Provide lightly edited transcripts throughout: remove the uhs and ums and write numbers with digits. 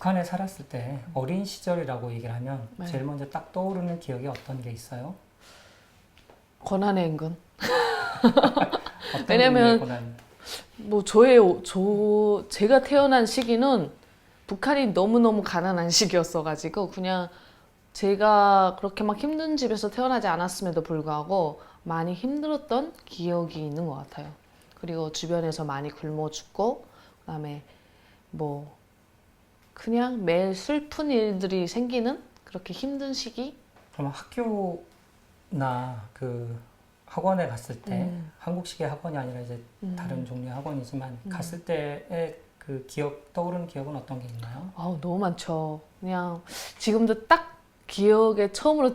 북한에 살았을 때 어린 시절이라고 얘기를 하면 네. 제일 먼저 딱 떠오르는 기억이 어떤 게 있어요? 고난의 인근. 어떤 왜냐면 종류의 고난? 뭐 제가 태어난 시기는 북한이 너무너무 가난한 시기였어가지고 그냥 제가 그렇게 막 힘든 집에서 태어나지 않았음에도 불구하고 많이 힘들었던 기억이 있는 것 같아요. 그리고 주변에서 많이 굶어 죽고 그다음에 뭐 그냥 매일 슬픈 일들이 생기는 그렇게 힘든 시기? 그럼 학교나 그 학원에 갔을 때 한국식의 학원이 아니라 이제 다른 종류의 학원이지만 갔을 때의 그 기억 떠오르는 기억은 어떤 게 있나요? 아우 너무 많죠. 그냥 지금도 딱 기억에 처음으로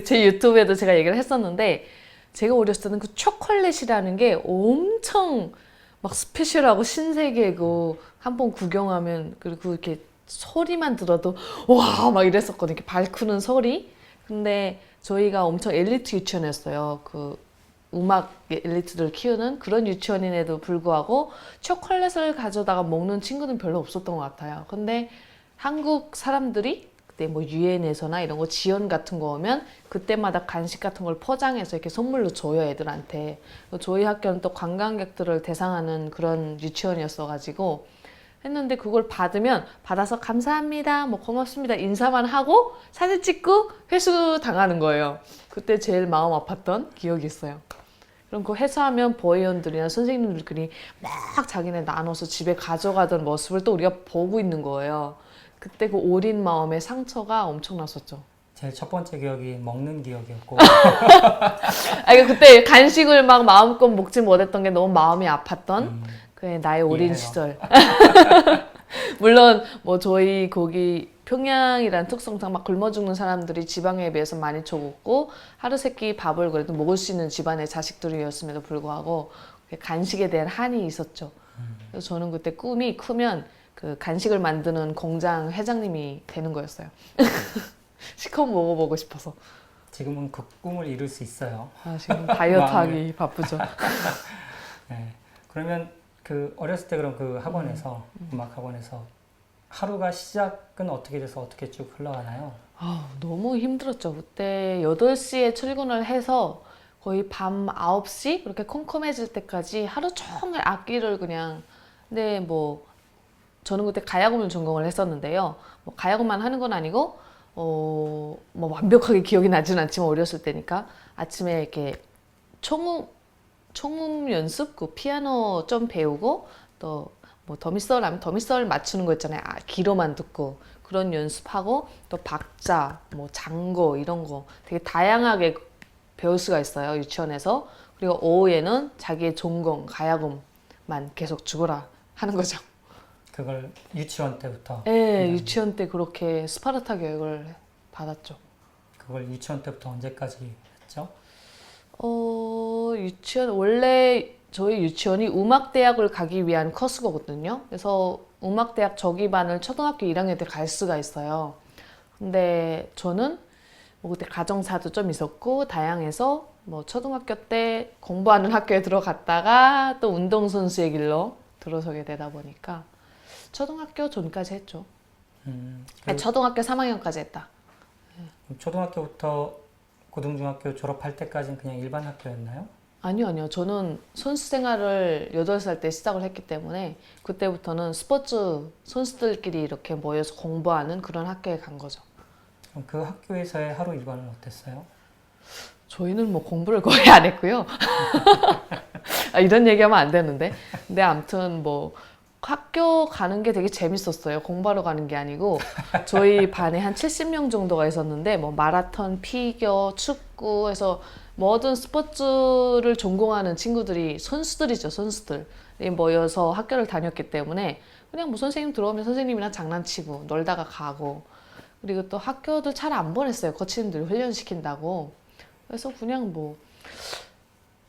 제 유튜브에도 제가 얘기를 했었는데 제가 어렸을 때는 그 초콜릿이라는 게 엄청 막 스페셜하고 신세계고 한 번 구경하면 그리고 이렇게 소리만 들어도 와 막 이랬었거든요. 이렇게 발크는 소리. 근데 저희가 엄청 엘리트 유치원이었어요. 그 음악 엘리트들 키우는 그런 유치원임에도 불구하고 초콜릿을 가져다가 먹는 친구는 별로 없었던 것 같아요. 근데 한국 사람들이 그때 뭐 유엔에서나 이런 거 지원 같은 거 오면 그때마다 간식 같은 걸 포장해서 이렇게 선물로 줘요, 애들한테. 저희 학교는 또 관광객들을 대상하는 그런 유치원이었어가지고 했는데 그걸 받아서 감사합니다, 뭐 고맙습니다 인사만 하고 사진 찍고 회수 당하는 거예요. 그때 제일 마음 아팠던 기억이 있어요. 그럼 그 회사하면 보혜원들이나 선생님들끼리 막 자기네 나눠서 집에 가져가던 모습을 또 우리가 보고 있는 거예요. 그때 그 어린 마음의 상처가 엄청났었죠. 제일 첫 번째 기억이 먹는 기억이었고 아니 그때 간식을 막 마음껏 먹지 못했던 게 너무 마음이 아팠던 그 나의 어린 이해해요. 시절. 물론 뭐 저희 거기 평양이란 특성상 막 굶어 죽는 사람들이 지방에 비해서 많이 적었고 하루 세끼 밥을 그래도 먹을 수 있는 집안의 자식들이었음에도 불구하고 간식에 대한 한이 있었죠. 그래서 저는 그때 꿈이 크면 그 간식을 만드는 공장 회장님이 되는 거였어요. 시커 먹어보고 싶어서. 지금은 그 꿈을 이룰 수 있어요. 지금 다이어트 하기 바쁘죠. 네. 그러면 그 어렸을 때 그럼 그 학원에서 음악 학원에서 하루가 시작은 어떻게 돼서 어떻게 쭉 흘러가나요? 너무 힘들었죠. 그때 8시에 출근을 해서 거의 밤 9시 그렇게 컴컴해질 때까지 하루 종일 악기를 그냥 근데 뭐 저는 그때 가야금을 전공을 했었는데요. 뭐 가야금만 하는 건 아니고 뭐 완벽하게 기억이 나지는 않지만 어렸을 때니까 아침에 이렇게 총음 연습, 그 피아노 좀 배우고 또 뭐 더미솔 하면 더미솔 맞추는 거 있잖아요. 귀로만 듣고 그런 연습하고 또 박자, 뭐 장고 이런 거 되게 다양하게 배울 수가 있어요 유치원에서. 그리고 오후에는 자기의 전공 가야금만 계속 죽어라 하는 거죠. 그걸 유치원 때부터? 네, 유치원 때 그렇게 스파르타 교육을 받았죠. 그걸 유치원 때부터 언제까지 했죠? 원래 저희 유치원이 음악대학을 가기 위한 코스거든요. 그래서 음악대학 저기반을 초등학교 1학년 때 갈 수가 있어요. 근데 저는 뭐 그때 가정사도 좀 있었고 다양해서 뭐 초등학교 때 공부하는 학교에 들어갔다가 또 운동선수의 길로 들어서게 되다 보니까 초등학교 전까지 했죠. 초등학교 3학년까지 했다. 초등학교부터 고등중학교 졸업할 때까지는 그냥 일반 학교였나요? 아니요. 저는 선수 생활을 8살 때 시작을 했기 때문에 그때부터는 스포츠 선수들끼리 이렇게 모여서 공부하는 그런 학교에 간 거죠. 그럼 그 학교에서의 하루 일과는 어땠어요? 저희는 뭐 공부를 거의 안 했고요. 이런 얘기하면 안 되는데. 근데 아무튼 뭐 학교 가는 게 되게 재밌었어요. 공부하러 가는 게 아니고 저희 반에 한 70명 정도가 있었는데 뭐 마라톤, 피겨, 축구 해서 모든 스포츠를 전공하는 친구들이 선수들이죠. 선수들이 모여서 학교를 다녔기 때문에 그냥 뭐 선생님 들어오면 선생님이랑 장난치고 놀다가 가고 그리고 또 학교도 잘 안 보냈어요. 코치님들이 훈련시킨다고. 그래서 그냥 뭐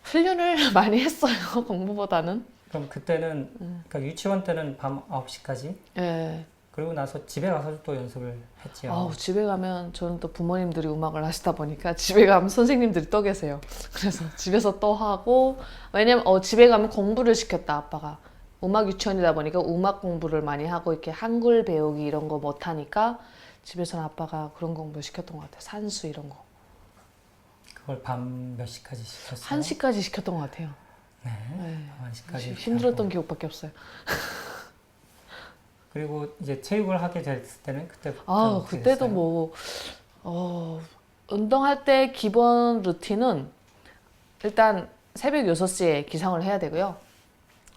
훈련을 많이 했어요. 공부보다는. 그럼 그때는 그러니까 유치원 때는 밤 9시까지? 예. 그리고 나서 집에 가서 또 연습을 했지요. 집에 가면 저는 또 부모님들이 음악을 하시다 보니까 집에 가면 선생님들이 또 계세요. 그래서 집에서 또 하고 왜냐면 집에 가면 공부를 시켰다 아빠가. 음악 유치원이다 보니까 음악 공부를 많이 하고 이렇게 한글 배우기 이런 거 못하니까 집에서는 아빠가 그런 공부 시켰던 것 같아요. 산수 이런 거. 그걸 밤 몇 시까지 시켰어요? 1시까지 시켰던 것 같아요. 네. 네. 밤 1시까지. 힘들었던 기억밖에 없어요. 그리고 이제 체육을 하게 됐을 때는 그때부터 아, 어떻게 그때도 됐어요? 뭐, 운동할 때 기본 루틴은 일단 새벽 6시에 기상을 해야 되고요.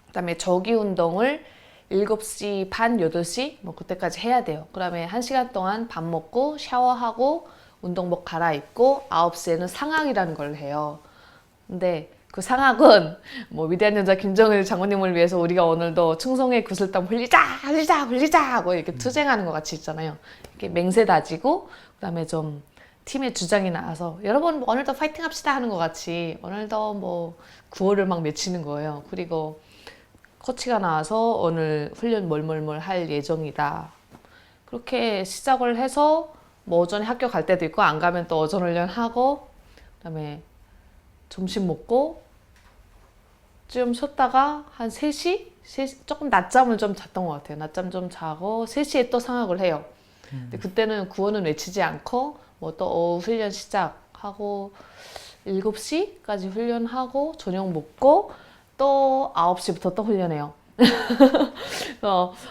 그다음에 저기 운동을 7시 반, 8시 뭐 그때까지 해야 돼요. 그다음에 1시간 동안 밥 먹고 샤워하고 운동복 갈아입고 9시에는 상악이라는 걸 해요. 근데 그 상악은 뭐 위대한 여자 김정일 장모님을 위해서 우리가 오늘도 충성의 구슬땀 흘리자 흘리자 흘리자 하고 이렇게 투쟁하는 것 같이 있잖아요. 이렇게 맹세 다지고 그다음에 좀 팀의 주장이 나와서 여러분 뭐 오늘도 파이팅 합시다 하는 것 같이 오늘도 뭐 구호를 막 외치는 거예요. 그리고 코치가 나와서 오늘 훈련 뭘뭘뭘 할 예정이다. 그렇게 시작을 해서 뭐 오전에 학교 갈 때도 있고 안 가면 또 오전 훈련하고 그다음에 점심 먹고 좀 쉬었다가 한 3시? 조금 낮잠을 좀 잤던 것 같아요. 낮잠 좀 자고 3시에 또 상학을 해요. 근데 그때는 구호는 외치지 않고 뭐 또 오후 훈련 시작하고 7시까지 훈련하고 저녁 먹고 또 9시부터 또 훈련해요.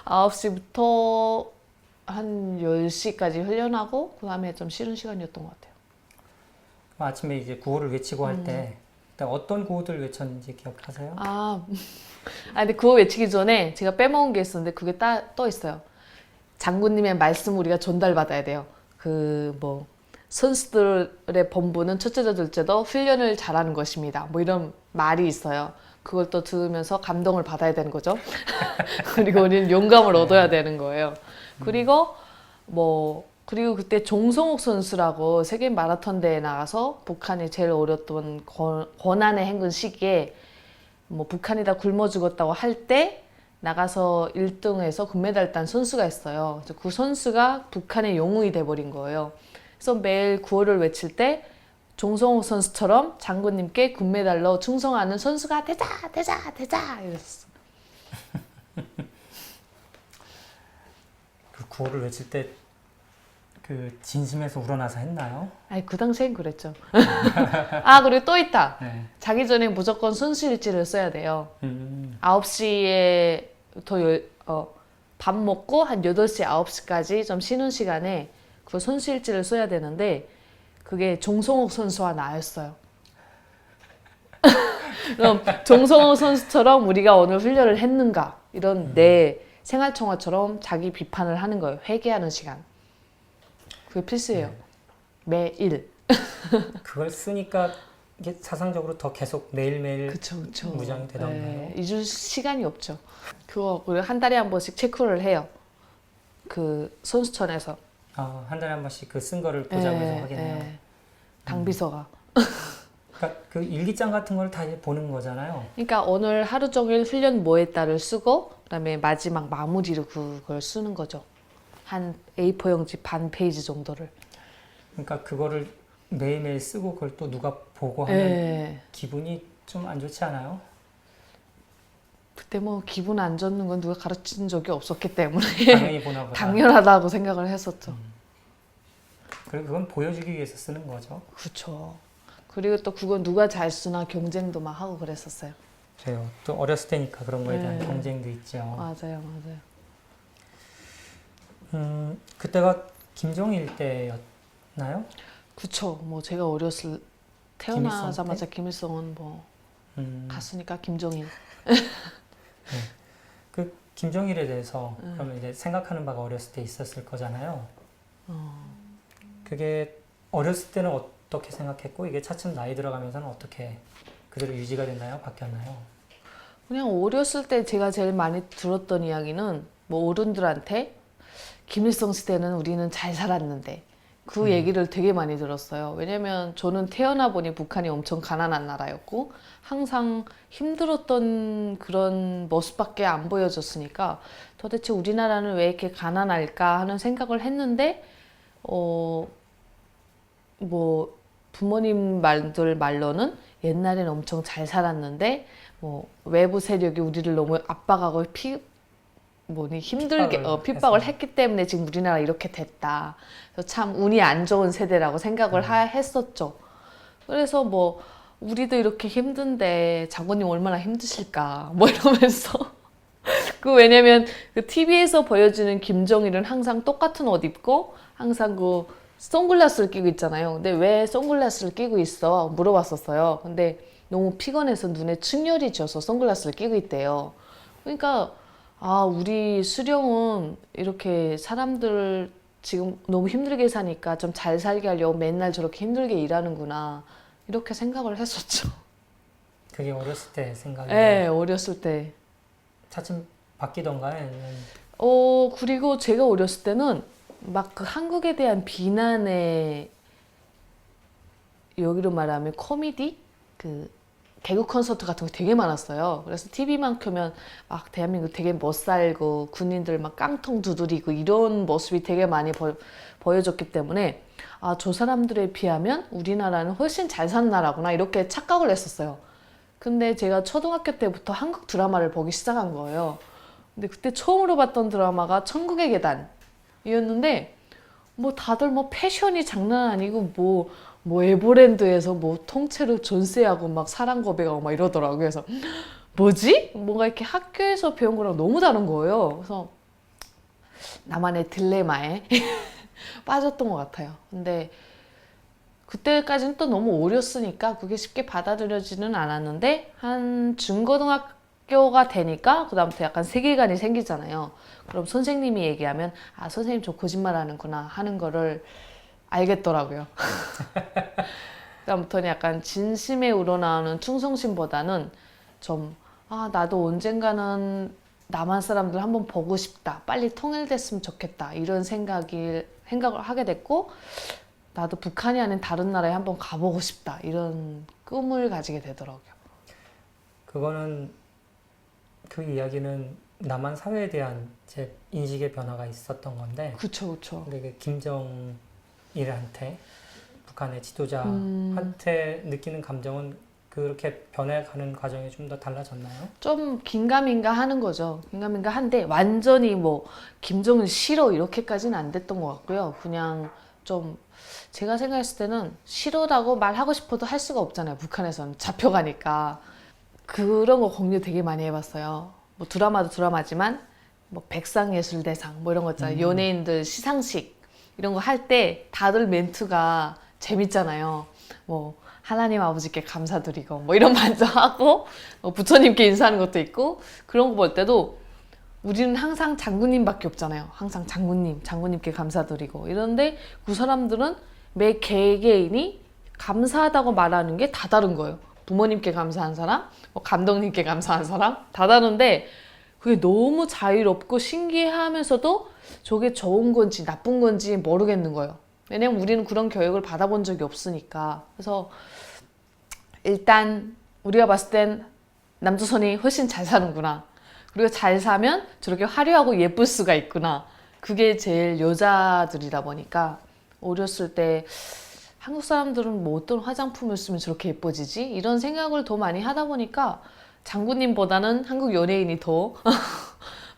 9시부터 한 10시까지 훈련하고 그 다음에 좀 쉬는 시간이었던 것 같아요. 아침에 이제 구호를 외치고 할 때 어떤 구호들 외쳤는지 기억하세요? 근데 그거 외치기 전에 제가 빼먹은 게 있었는데 그게 또 있어요. 장군님의 말씀 우리가 전달받아야 돼요. 그 뭐 선수들의 본분은 첫째도 둘째도 훈련을 잘하는 것입니다. 뭐 이런 말이 있어요. 그걸 또 들으면서 감동을 받아야 되는 거죠. 그리고 우리는 용감을 얻어야 되는 거예요. 그리고 그리고 그때 종성욱 선수라고 세계 마라톤 대회에 나가서 북한이 제일 어렸던 고난의 행군 시기에 뭐 북한이 다 굶어 죽었다고 할 때 나가서 1등해서 금메달 딴 선수가 있어요. 그래서 그 선수가 북한의 영웅이 돼버린 거예요. 그래서 매일 구호를 외칠 때 종성욱 선수처럼 장군님께 금메달로 충성하는 선수가 되자 되자 되자 이랬어. 그 구호를 외칠 때 그 진심에서 우러나서 했나요? 아니 그 당시엔 그랬죠. 그리고 또 있다. 네. 자기 전에 무조건 손실일지를 써야 돼요. 9시에 밥 먹고 한 8시, 9시까지 좀 쉬는 시간에 그 손실지를 써야 되는데 그게 종성욱 선수와 나였어요. 그럼 종성욱 선수처럼 우리가 오늘 훈련을 했는가 이런 내 생활총화처럼 자기 비판을 하는 거예요. 회개하는 시간. 그게 필수예요. 매일. 그걸 쓰니까 이게 사상적으로 더 계속 매일매일 그쵸. 무장이 되던가요? 잊을 시간이 없죠. 그리고 한 달에 한 번씩 체크를 해요. 그 선수촌에서. 한 달에 한 번씩 그 쓴 거를 보자면서 확인해요. 당비서가. 그러니까 그 일기장 같은 걸 다 보는 거잖아요. 그러니까 오늘 하루 종일 훈련 뭐 했다를 쓰고 그다음에 마지막 마무리로 그걸 쓰는 거죠. 한 A4 용지 반 페이지 정도를. 그러니까 그거를 매일매일 쓰고 그걸 또 누가 보고 하면 기분이 좀 안 좋지 않아요? 그때 뭐 기분 안 좋는 건 누가 가르친 적이 없었기 때문에 당연히 보나 보다. 당연하다고 생각을 했었죠. 그리고 그건 보여주기 위해서 쓰는 거죠. 그렇죠. 그리고 또 그건 누가 잘 쓰나 경쟁도 막 하고 그랬었어요. 그래요. 또 어렸을 때니까 그런 거에 대한 경쟁도 있죠. 맞아요. 그때가 김정일 때였나요? 그쵸. 뭐 제가 태어나자마자 김일성은 뭐 갔으니까 김정일. 그 김정일에 대해서 그러면 이제 생각하는 바가 어렸을 때 있었을 거잖아요. 그게 어렸을 때는 어떻게 생각했고 이게 차츰 나이 들어가면서는 어떻게 그대로 유지가 됐나요? 바뀌었나요? 그냥 어렸을 때 제가 제일 많이 들었던 이야기는 뭐 어른들한테 김일성 시대는 우리는 잘 살았는데 그 얘기를 되게 많이 들었어요. 왜냐면 저는 태어나 보니 북한이 엄청 가난한 나라였고 항상 힘들었던 그런 모습밖에 안 보여줬으니까 도대체 우리나라는 왜 이렇게 가난할까 하는 생각을 했는데 뭐 부모님 말들 말로는 옛날엔 엄청 잘 살았는데 뭐 외부 세력이 우리를 너무 압박하고 힘들게 핍박을 했기 때문에 지금 우리나라 이렇게 됐다. 그래서 참 운이 안 좋은 세대라고 생각을 했었죠. 그래서 뭐 우리도 이렇게 힘든데 장군님 얼마나 힘드실까 뭐 이러면서 왜냐면 그 TV에서 보여주는 김정일은 항상 똑같은 옷 입고 항상 그 선글라스를 끼고 있잖아요. 근데 왜 선글라스를 끼고 있어? 물어봤었어요. 근데 너무 피곤해서 눈에 충혈이 져서 선글라스를 끼고 있대요. 그러니까 우리 수령은 이렇게 사람들 지금 너무 힘들게 사니까 좀 잘 살게 하려고 맨날 저렇게 힘들게 일하는구나 이렇게 생각을 했었죠. 그게 어렸을 때 생각이. 네, 어렸을 때. 차츰 바뀌던가요? 아니면... 그리고 제가 어렸을 때는 막 그 한국에 대한 비난에 여기로 말하면 코미디? 그 개그 콘서트 같은 거 되게 많았어요. 그래서 TV만 켜면 막 대한민국 되게 못살고 군인들 막 깡통 두드리고 이런 모습이 되게 많이 보여줬기 때문에 저 사람들에 비하면 우리나라는 훨씬 잘 사는 나라구나 이렇게 착각을 했었어요. 근데 제가 초등학교 때부터 한국 드라마를 보기 시작한 거예요. 근데 그때 처음으로 봤던 드라마가 천국의 계단이었는데 뭐 다들 뭐 패션이 장난 아니고 뭐 에버랜드에서 뭐 통째로 전세하고 막 사랑 고백하고 막 이러더라고요. 그래서 뭐지? 뭔가 이렇게 학교에서 배운 거랑 너무 다른 거예요. 그래서 나만의 딜레마에 빠졌던 것 같아요. 근데 그때까지는 또 너무 어렸으니까 그게 쉽게 받아들여지는 않았는데 한 중고등학교가 되니까 그 다음부터 약간 세계관이 생기잖아요. 그럼 선생님이 얘기하면 선생님 저 거짓말 하는구나 하는 거를 알겠더라고요. 그다음부터는 약간 진심에 우러나오는 충성심보다는 좀 나도 언젠가는 남한 사람들 한번 보고 싶다. 빨리 통일됐으면 좋겠다. 이런 생각을 하게 됐고 나도 북한이 아닌 다른 나라에 한번 가보고 싶다. 이런 꿈을 가지게 되더라고요. 그거는 그 이야기는 남한 사회에 대한 제 인식의 변화가 있었던 건데. 그쵸. 근데 김정일한테 북한의 지도자한테 느끼는 감정은 그렇게 변해가는 과정이 좀 더 달라졌나요? 좀 긴가민가 하는 거죠. 긴가민가 한데 완전히 뭐 김정일 싫어 이렇게까지는 안 됐던 것 같고요. 그냥 좀 제가 생각했을 때는 싫어라고 말하고 싶어도 할 수가 없잖아요. 북한에서는 잡혀가니까. 그런 거 공유 되게 많이 해봤어요. 뭐 드라마도 드라마지만 뭐 백상예술대상 뭐 이런 거 있잖아요. 연예인들 시상식 이런 거 할 때 다들 멘트가 재밌잖아요. 뭐 하나님 아버지께 감사드리고 뭐 이런 말도 하고 부처님께 인사하는 것도 있고 그런 거 볼 때도 우리는 항상 장군님밖에 없잖아요. 항상 장군님께 감사드리고 이런데 그 사람들은 매 개개인이 감사하다고 말하는 게 다 다른 거예요. 부모님께 감사한 사람, 뭐 감독님께 감사한 사람 다 다른데 그게 너무 자유롭고 신기해하면서도 저게 좋은 건지 나쁜 건지 모르겠는 거예요. 왜냐면 우리는 그런 교육을 받아본 적이 없으니까. 그래서 일단 우리가 봤을 땐 남조선이 훨씬 잘 사는구나. 그리고 잘 사면 저렇게 화려하고 예쁠 수가 있구나. 그게 제일 여자들이다 보니까 어렸을 때 한국 사람들은 뭐 어떤 화장품을 쓰면 저렇게 예뻐지지? 이런 생각을 더 많이 하다 보니까 장군님보다는 한국 연예인이 더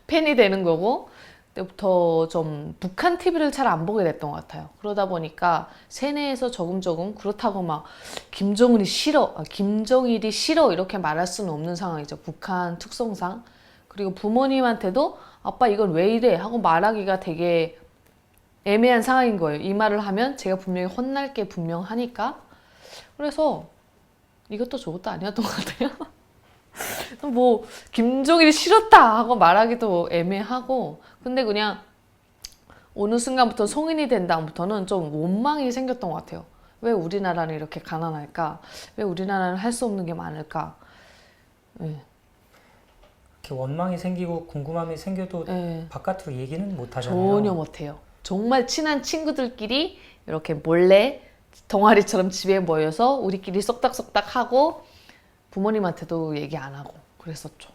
팬이 되는 거고 그때부터 좀 북한 TV를 잘 안 보게 됐던 것 같아요. 그러다 보니까 세뇌에서 조금 그렇다고 막 김정일이 싫어 이렇게 말할 수는 없는 상황이죠. 북한 특성상. 그리고 부모님한테도 아빠 이건 왜 이래 하고 말하기가 되게 애매한 상황인 거예요. 이 말을 하면 제가 분명히 혼날 게 분명하니까. 그래서 이것도 저것도 아니었던 것 같아요. 뭐 김정일이 싫었다 하고 말하기도 애매하고 근데 그냥 어느 순간부터 성인이 된 다음부터는 좀 원망이 생겼던 것 같아요. 왜 우리나라는 이렇게 가난할까? 왜 우리나라는 할 수 없는 게 많을까? 네. 이렇게 원망이 생기고 궁금함이 생겨도 바깥으로 얘기는 못 하잖아요. 전혀 못 해요. 정말 친한 친구들끼리 이렇게 몰래 동아리처럼 집에 모여서 우리끼리 쏙닥쏙닥 하고 부모님한테도 얘기 안 하고 그랬었죠.